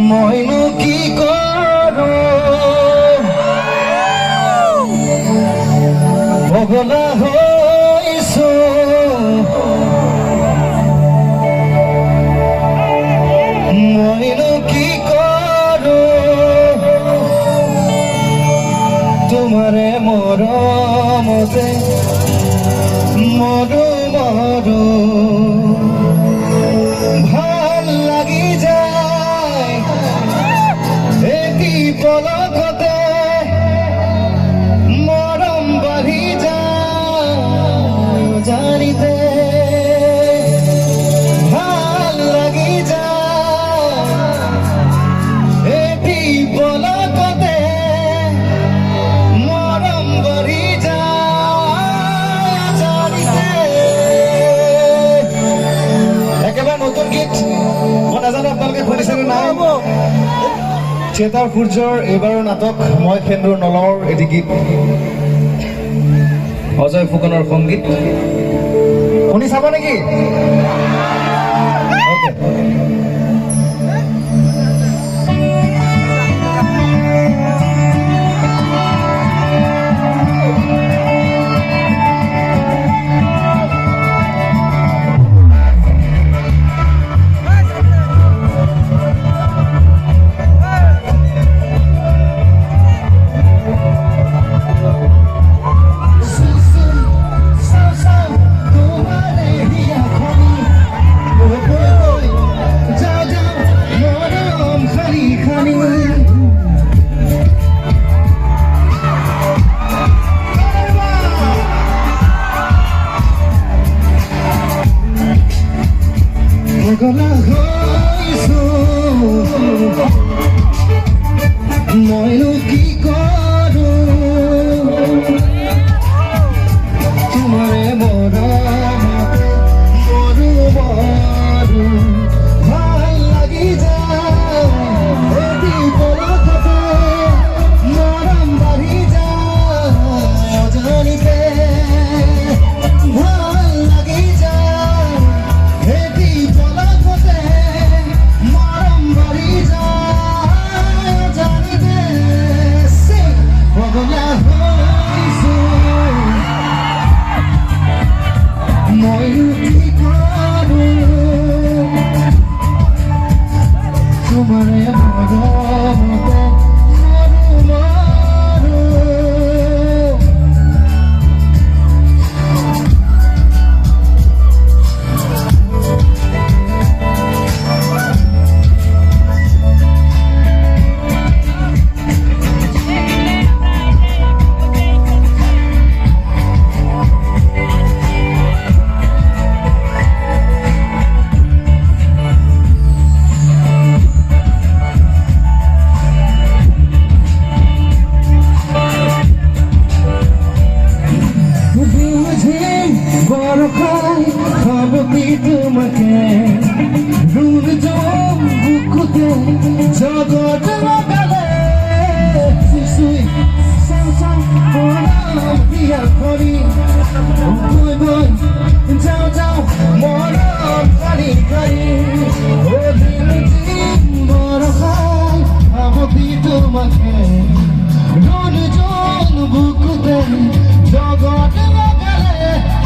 মইনো কি কৰো পগলা হৈছো মইনো কি কৰো তোমাৰে মৰমতে মৰো মৰো ভাল লাগি যায় এটি পলকতে মৰম বাঢ়ি যায় জানিতে ভাল লাগি যায় এটি পলকতে মৰম বাঢ়ি যায় জানিতে একেবাৰে নতুন গীত মই নাজানো আপোনালোকে শুনিছেনে নাই থিয়েটাৰ সূৰ্যৰ এইবাৰৰ নাটক মই সেন্দুৰ নলওঁৰ এটি গীত অজয় ফুকনৰ সংগীত শুনি চাব নেকি পগলা হৈছো মইনো কি কৰো তোমাৰে মৰমতে মৰো মৰো ভাল লাগি যায় এটি পলকতে মৰম বাঢ়ি যায় অজানিতে ভাল লাগি যায় এটি পলকতে মৰম বাঢ়ি যায় জানিতে পগলা হৈছো মইনো কি কৰো তোমাৰে মৰমতে মৰো মৰো বরখায় খাবি তোমাকে রুল জম বুকুতে জগৎ লাগালে শিশুই সংসার বিয়া করি বই বই যাও যাও মরম কারি কারি ও দিন দিন বরখায় খাবি তোমাকে রুল জম বুকুতে জগৎ লাগালে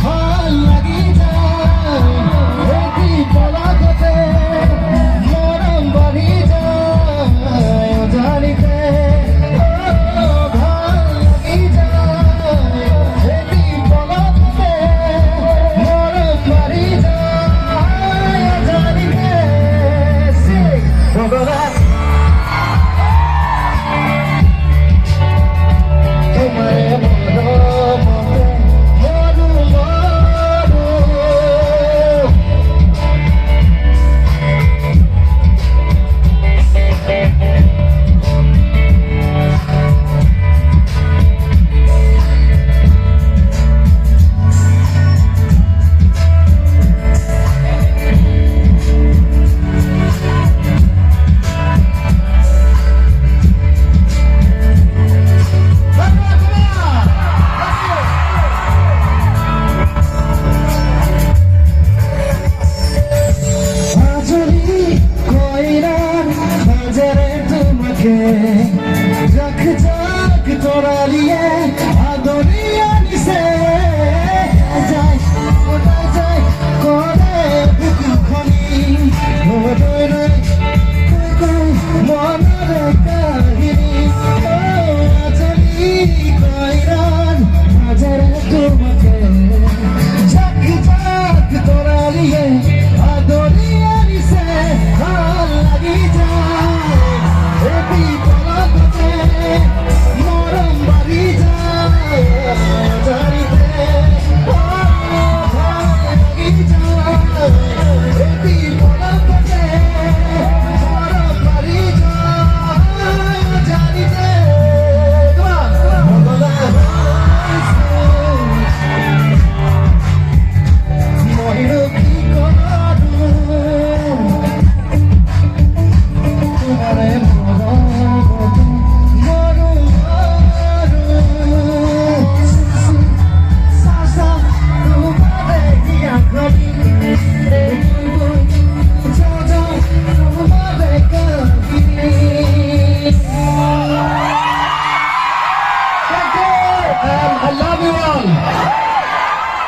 ভাল লাগি যায় এটি পলকতে মৰম বাঢ়ি যায় দেখে যাক যাক তৰালিয়ে আদৰিয়া নিছে যায়